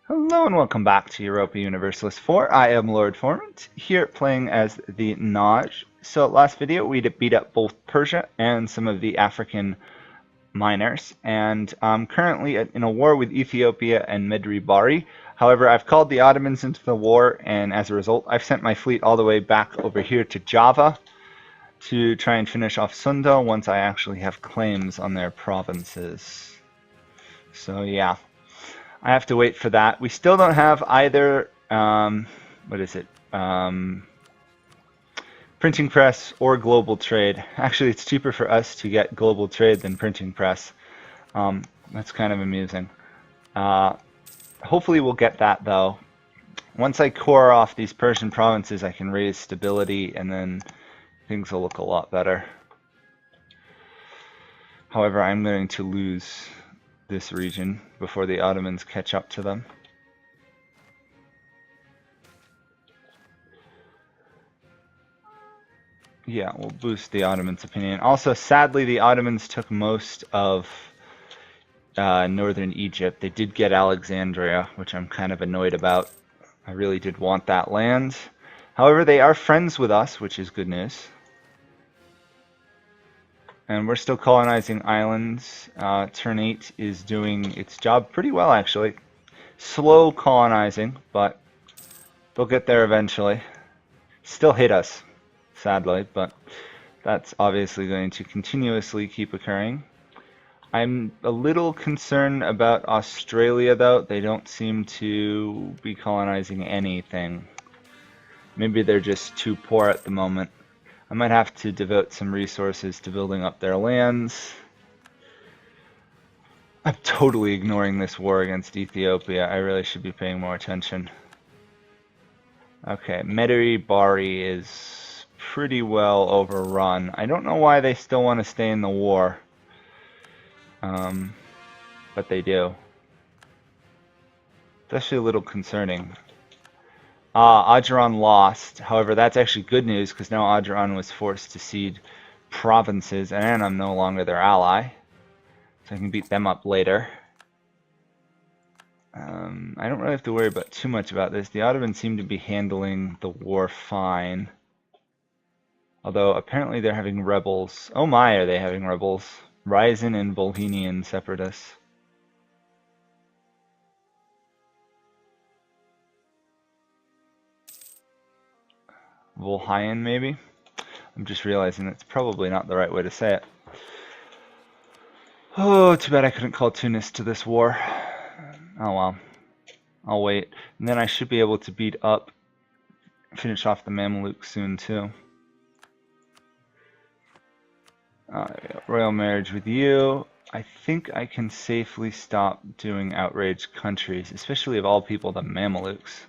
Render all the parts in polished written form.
Hello and welcome back to Europa Universalis 4. I am Lord Forwind, here playing as the Najd. So last video we beat up both Persia and some of the African miners, and I'm currently in a war with Ethiopia and Medri Bari. However, I've called the Ottomans into the war, and as a result I've sent my fleet all the way back over here to Java to try and finish off Sunda once I actually have claims on their provinces. So yeah. I have to wait for that. We still don't have either, what is it, printing press or global trade. Actually, it's cheaper for us to get global trade than printing press. That's kind of amusing. Hopefully we'll get that, though. Once I core off these Persian provinces, I can raise stability, and then things will look a lot better. However, I'm going to lose this region before the Ottomans catch up to them. Yeah, we'll boost the Ottomans' opinion. Also, sadly, the Ottomans took most of northern Egypt. They did get Alexandria, which I'm kind of annoyed about. I really did want that land. However, they are friends with us, which is good news. And we're still colonizing islands. Turn 8 is doing its job pretty well, actually. Slow colonizing, but they'll get there eventually. Still hit us, sadly, but that's obviously going to continuously keep occurring. I'm a little concerned about Australia, though. They don't seem to be colonizing anything. Maybe they're just too poor at the moment. I might have to devote some resources to building up their lands. I'm totally ignoring this war against Ethiopia. I really should be paying more attention. Okay, Medri Bari is pretty well overrun. I don't know why they still want to stay in the war. But they do. It's actually a little concerning. Ajuran lost. However, that's actually good news because now Ajuran was forced to cede provinces, and I'm no longer their ally. So I can beat them up later. I don't really have to worry about too much about this. The Ottomans seem to be handling the war fine. Although apparently they're having rebels. Oh my, are they having rebels? Ryazan and Volhynian separatists. Volhyan, maybe? I'm just realizing that's probably not the right way to say it. Oh, too bad I couldn't call Tunis to this war. Oh well. I'll wait. And then I should be able to beat up, finish off the Mamelukes soon too. Royal marriage with you. I think I can safely stop doing outraged countries, especially of all people the Mamelukes.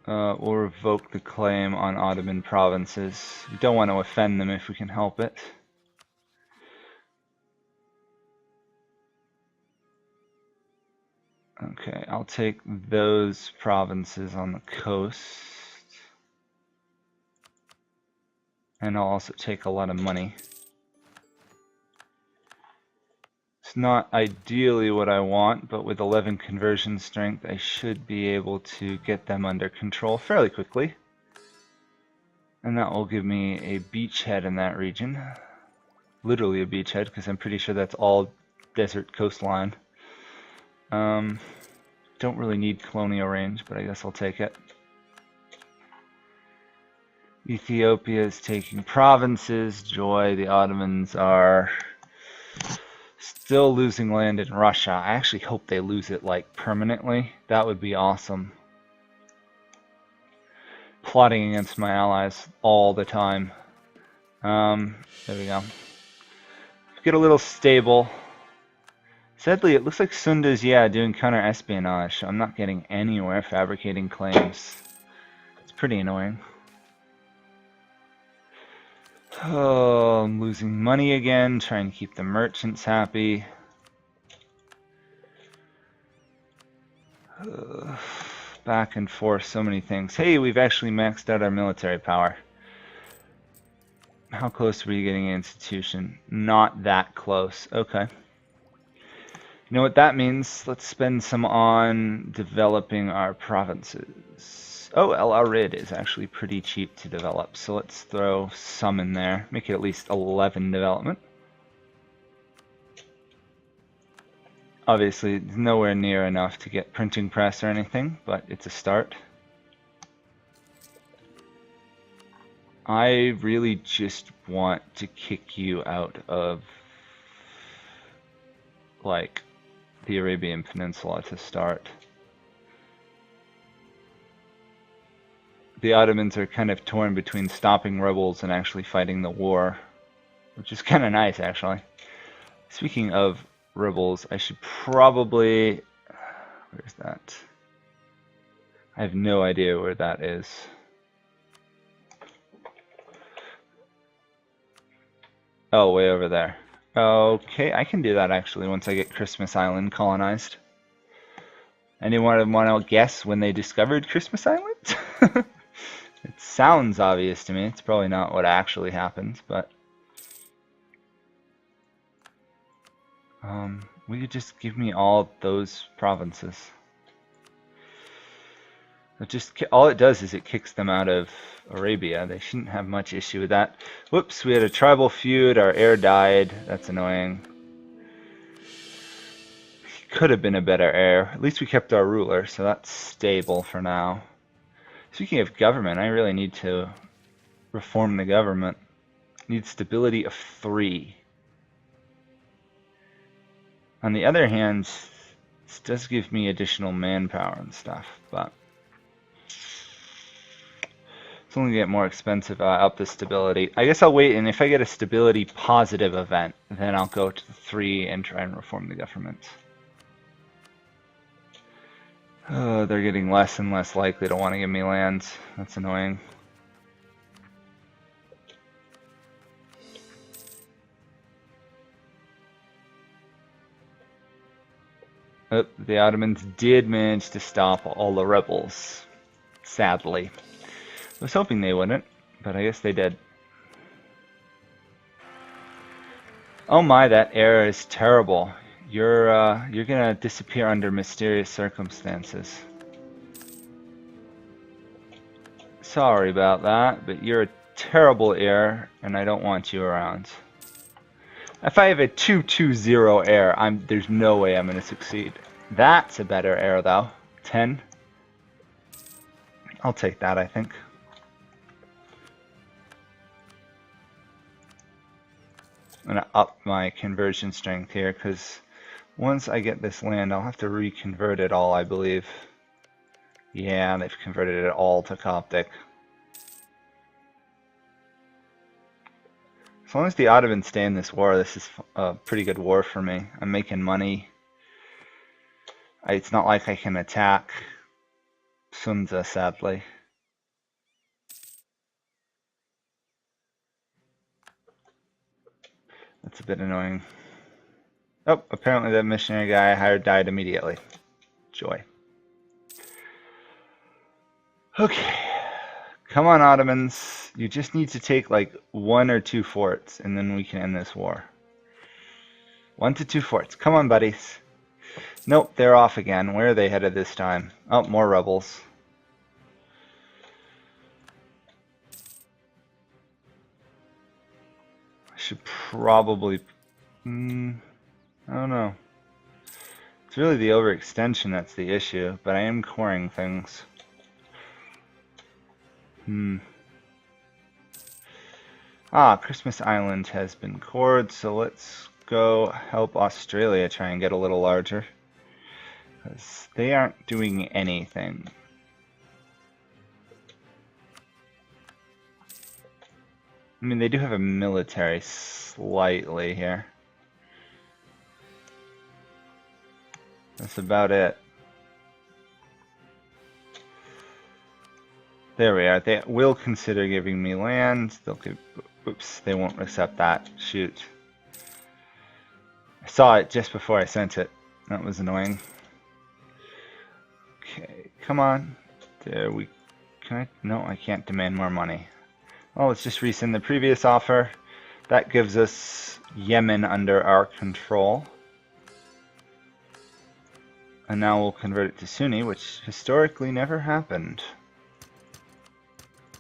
We'll revoke the claim on Ottoman provinces. We don't want to offend them if we can help it. Okay, I'll take those provinces on the coast. And I'll also take a lot of money. It's not ideally what I want, but with 11 conversion strength, I should be able to get them under control fairly quickly. And that will give me a beachhead in that region. Literally a beachhead, because I'm pretty sure that's all desert coastline. Don't really need colonial range, but I guess I'll take it. Ethiopia is taking provinces. Joy, the Ottomans are still losing land in Russia. I actually hope they lose it like permanently. That would be awesome. Plotting against my allies all the time. There we go. Get a little stable. Sadly, it looks like Sunda's, doing counter-espionage, so I'm not getting anywhere fabricating claims. It's pretty annoying. Oh, I'm losing money again, trying to keep the merchants happy. Back and forth, so many things. Hey, we've actually maxed out our military power. How close were you getting an institution? Not that close. Okay. You know what that means? Let's spend some on developing our provinces. Oh, El Arid is actually pretty cheap to develop, so let's throw some in there. Make it at least 11 development. Obviously, it's nowhere near enough to get printing press or anything, but it's a start. I really just want to kick you out of, like, the Arabian Peninsula to start. The Ottomans are kind of torn between stopping rebels and actually fighting the war, which is kind of nice, actually. Speaking of rebels, I should probably... Where's that? I have no idea where that is. Oh, way over there. Okay, I can do that actually once I get Christmas Island colonized. Anyone want to guess when they discovered Christmas Island? It sounds obvious to me. It's probably not what actually happened, but... will you just give me all those provinces? All it does is it kicks them out of Arabia. They shouldn't have much issue with that. Whoops, we had a tribal feud. Our heir died. That's annoying. He could have been a better heir. At least we kept our ruler, so that's stable for now. Speaking of government, I really need to reform the government. Need stability of 3. On the other hand, this does give me additional manpower and stuff, but it's only get more expensive up the stability. I guess I'll wait, and if I get a stability positive event, then I'll go to the 3 and try and reform the government. Oh, they're getting less and less likely to want to give me land. That's annoying. Oh, the Ottomans did manage to stop all the rebels, sadly. I was hoping they wouldn't, but I guess they did. Oh my, that error is terrible. You're gonna disappear under mysterious circumstances. Sorry about that, but you're a terrible heir, and I don't want you around. If I have a 2-2-0 heir, there's no way I'm gonna succeed. That's a better heir though. 10. I'll take that, I think. I'm gonna up my conversion strength here, because once I get this land, I'll have to reconvert it all, I believe. Yeah, they've converted it all to Coptic. As long as the Ottomans stay in this war, this is a pretty good war for me. I'm making money. It's not like I can attack Sunza, sadly. That's a bit annoying. Oh, apparently that missionary guy I hired died immediately. Joy. Okay. Come on, Ottomans. You just need to take like 1 or 2 forts, and then we can end this war. 1 to 2 forts. Come on, buddies. Nope, they're off again. Where are they headed this time? Oh, more rebels. I should probably... I don't know. It's really the overextension that's the issue, but I am coring things. Christmas Island has been cored, so let's go help Australia try and get a little larger. Because they aren't doing anything. I mean, they do have a military slightly here. That's about it. There we are. They will consider giving me land. They'll give... Oops, they won't accept that. Shoot. I saw it just before I sent it. That was annoying. Okay, come on. There we... Can I... No, I can't demand more money. Well, let's just resend the previous offer. That gives us Yemen under our control. And now we'll convert it to Sunni, which historically never happened.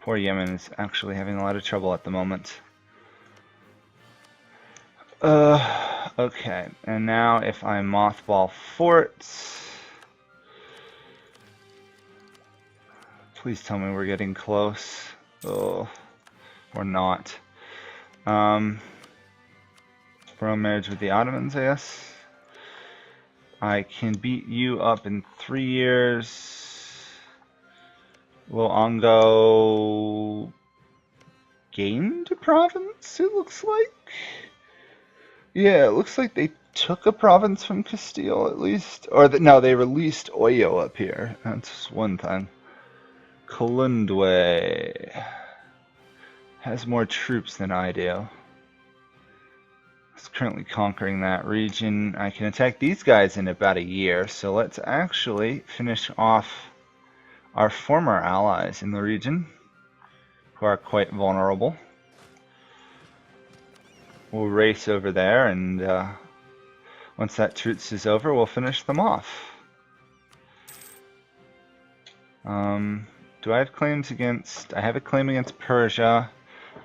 Poor Yemen is actually having a lot of trouble at the moment. Okay, and now if I mothball forts, please tell me we're getting close. Oh, or not. Royal marriage with the Ottomans, I guess. I can beat you up in 3 years. Will Ongo gained a province, it looks like? Yeah, it looks like they took a province from Castile at least. Or no, they released Oyo up here. That's one thing. Colundwe has more troops than I do. It's currently conquering that region. I can attack these guys in about a year, so let's actually finish off our former allies in the region, who are quite vulnerable. We'll race over there, and once that truce is over, we'll finish them off. Do I have claims against... I have a claim against Persia.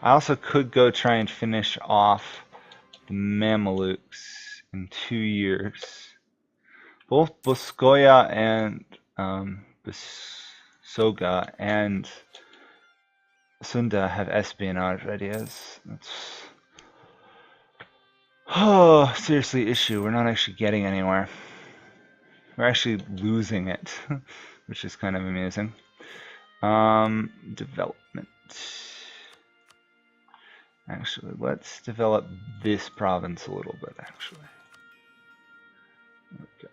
I also could go try and finish off the Mamelukes in 2 years. Both Boskoya and Busoga and Sunda have espionage ideas. That's seriously issue. We're not actually getting anywhere. We're actually losing it, which is kind of amusing. Development. Actually, let's develop this province a little bit, actually. There we go.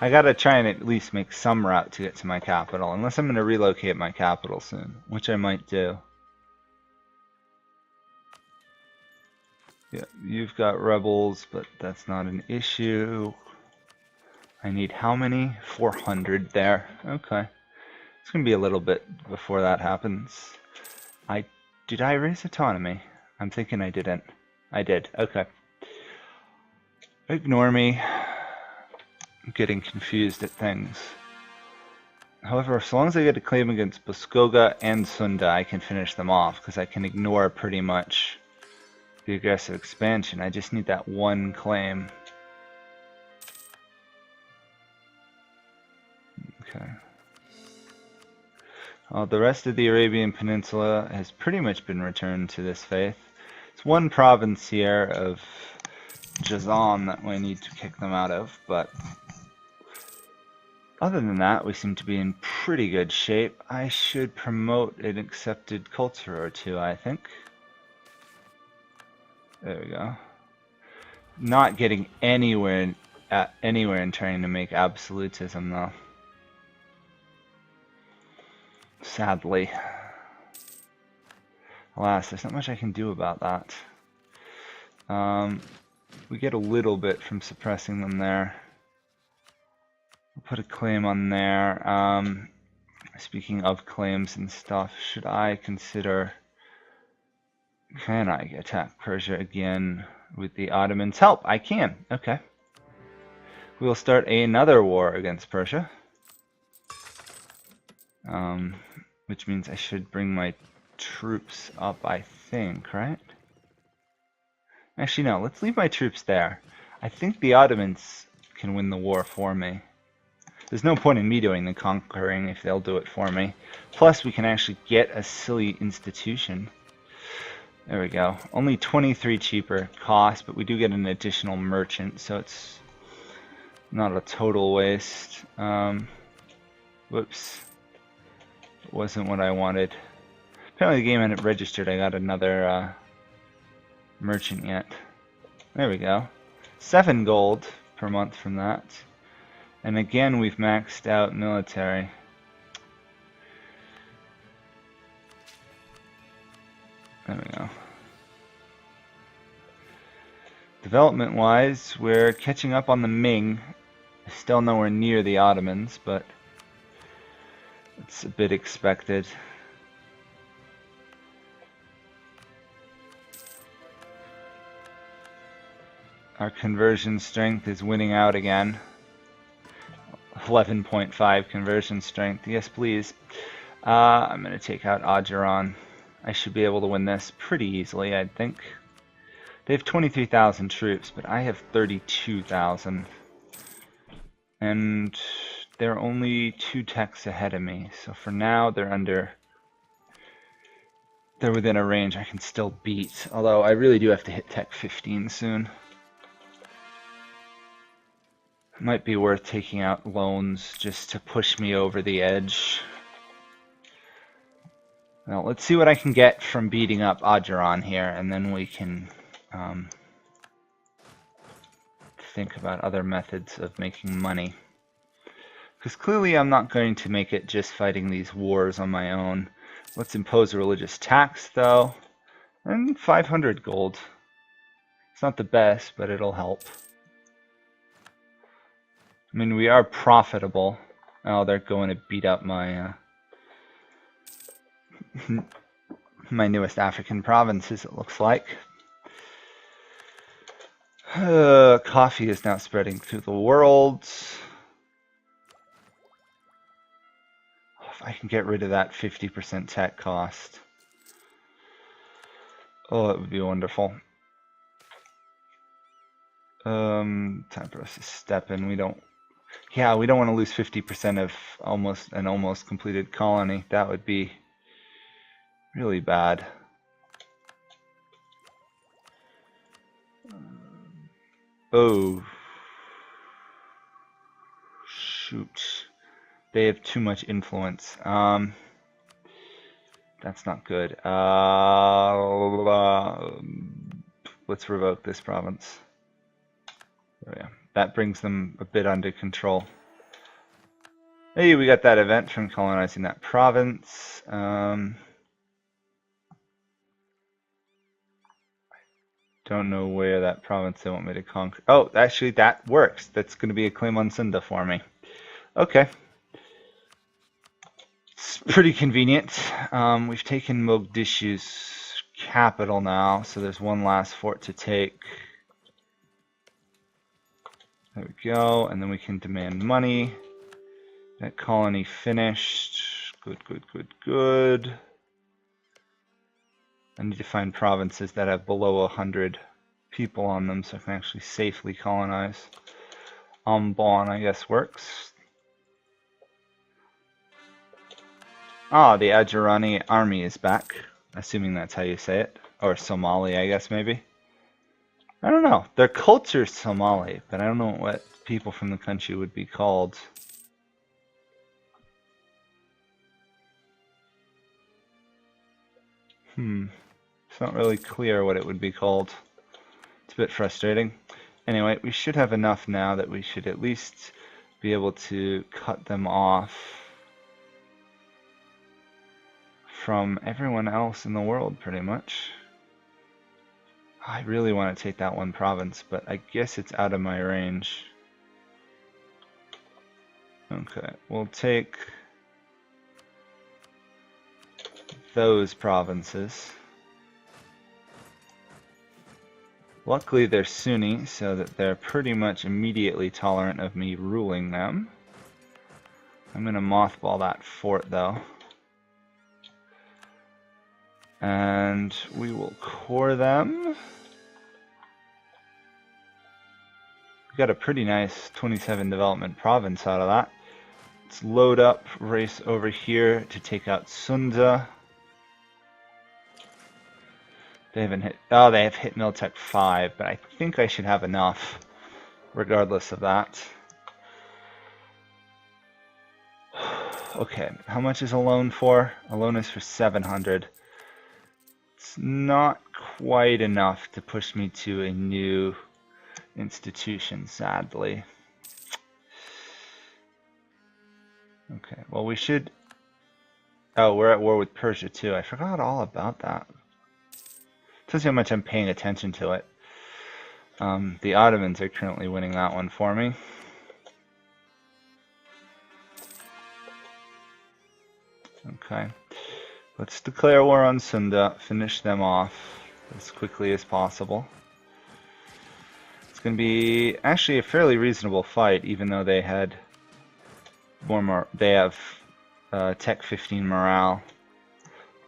I gotta try and at least make some route to get to my capital, unless I'm gonna relocate my capital soon, which I might do. Yeah, you've got rebels, but that's not an issue. I need how many? 400 there. Okay. It's gonna be a little bit before that happens. Did I raise autonomy? I'm thinking I didn't. I did. Okay. Ignore me. I'm getting confused at things. However, so long as I get a claim against Boskoga and Sunda, I can finish them off, because I can ignore pretty much the aggressive expansion. I just need that one claim. Okay. The rest of the Arabian Peninsula has pretty much been returned to this faith. It's one province here of Jazan that we need to kick them out of, but other than that, we seem to be in pretty good shape. I should promote an accepted culture or two, I think. There we go. Not getting anywhere in trying to make absolutism, though. Sadly. Alas, there's not much I can do about that. We get a little bit from suppressing them there. We'll put a claim on there. Speaking of claims and stuff, should I consider... Can I attack Persia again with the Ottomans' help? I can. Okay. We'll start another war against Persia. Which means I should bring my troops up, I think, right? Actually, no. Let's leave my troops there. I think the Ottomans can win the war for me. There's no point in me doing the conquering if they'll do it for me. Plus, we can actually get a silly institution. There we go. Only 23 cheaper cost, but we do get an additional merchant, so it's not a total waste. Whoops. It wasn't what I wanted. Apparently the game hadn't registered. I got another merchant yet. There we go. 7 gold per month from that. And again, we've maxed out military. There we go. Development-wise, we're catching up on the Ming. Still nowhere near the Ottomans, but it's a bit expected. Our conversion strength is winning out again. 11.5 conversion strength. Yes, please. I'm going to take out Ajuran. I should be able to win this pretty easily, I think. They have 23,000 troops, but I have 32,000. And they're only 2 techs ahead of me. So for now, they're within a range I can still beat. Although I really do have to hit tech 15 soon. Might be worth taking out loans just to push me over the edge. Well, let's see what I can get from beating up Ajuran here, and then we can think about other methods of making money. Because clearly I'm not going to make it just fighting these wars on my own. Let's impose a religious tax, though. And 500 gold. It's not the best, but it'll help. I mean, we are profitable. Oh, they're going to beat up my my newest African provinces, it looks like. Coffee is now spreading through the world. If I can get rid of that 50% tech cost. Oh, it would be wonderful. Time for us to step in. We don't want to lose 50% of an almost completed colony. That would be really bad. Oh. Shoot. They have too much influence. That's not good. Let's revoke this province. Oh, yeah. That brings them a bit under control. Hey, we got that event from colonizing that province. Don't know where that province they want me to conquer. Oh, actually that works. That's going to be a claim on Sunda for me. Okay. It's pretty convenient. We've taken Mogadishu's capital now, so there's one last fort to take. There we go, and then we can demand money. That colony finished. Good, good, good, good. I need to find provinces that have below 100 people on them so I can actually safely colonize. Ambon, I guess, works. Ah, the Ajurani army is back. Assuming that's how you say it. Or Somali, I guess, maybe. I don't know. Their culture's Somali, but I don't know what people from the country would be called. It's not really clear what it would be called. It's a bit frustrating. Anyway, we should have enough now that we should at least be able to cut them off from everyone else in the world, pretty much. I really want to take that one province, but I guess it's out of my range. Okay, we'll take those provinces. Luckily they're Sunni, so that they're pretty much immediately tolerant of me ruling them. I'm going to mothball that fort though. And we will core them. We got a pretty nice 27 development province out of that. Let's load up, race over here to take out Sunda. They haven't hit. Oh, they have hit Miltech 5, but I think I should have enough, regardless of that. Okay, how much is a loan for? A loan is for 700. It's not quite enough to push me to a new institution, sadly. Okay, well we should... Oh, we're at war with Persia too. I forgot all about that. Tells you how much I'm paying attention to it. The Ottomans are currently winning that one for me. Okay. Let's declare war on Sunda, finish them off as quickly as possible. It's going to be actually a fairly reasonable fight, even though they had they have Tech 15 morale.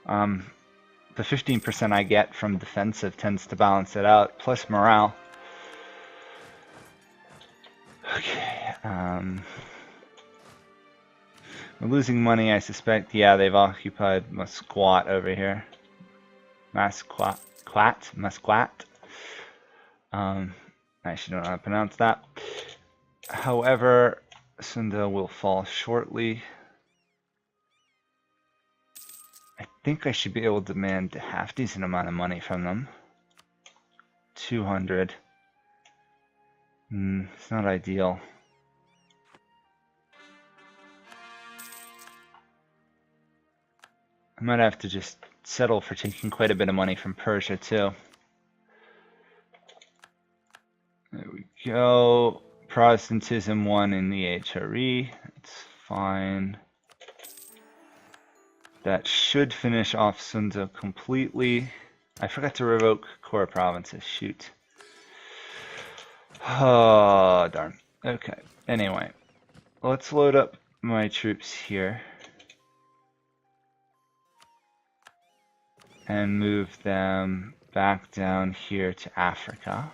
The 15% I get from defensive tends to balance it out, plus morale. Okay, we're losing money, I suspect. Yeah, they've occupied Musquat over here. Musquat. I actually don't know how to pronounce that. However, Sunda will fall shortly. I think I should be able to demand a half decent amount of money from them. 200. It's not ideal. I might have to just settle for taking quite a bit of money from Persia too. There we go. Protestantism won in the HRE. It's fine. That should finish off Sunda completely. I forgot to revoke core provinces. Shoot. Oh, darn. Okay. Anyway, let's load up my troops here and move them back down here to Africa.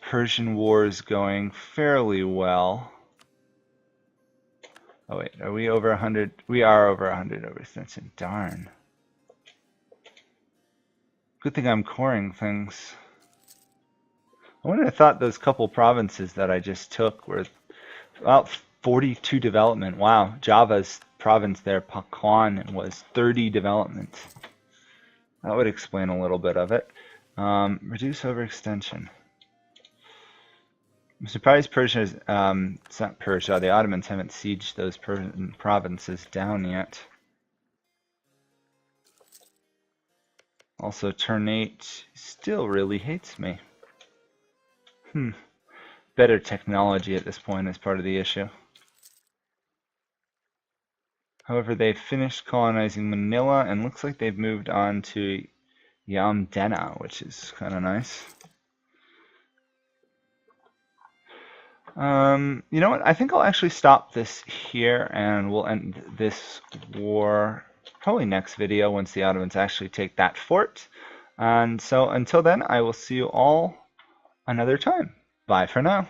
Persian war is going fairly well. Oh wait, are we over 100? We are over 100 overextension. Darn. Good thing I'm coring things. I wouldn't have thought those couple provinces that I just took were about 42 development. Wow, Java's province there, Pakwan, was 30 development. That would explain a little bit of it. Reduce overextension. I'm surprised Persia's, it's not Persia, the Ottomans haven't sieged those Persian provinces down yet. Also, Ternate still really hates me. Better technology at this point is part of the issue. However, they've finished colonizing Manila and looks like they've moved on to Yamdena, which is kind of nice. You know what? I think I'll actually stop this here and we'll end this war probably next video once the Ottomans actually take that fort. And so until then, I will see you all another time. Bye for now.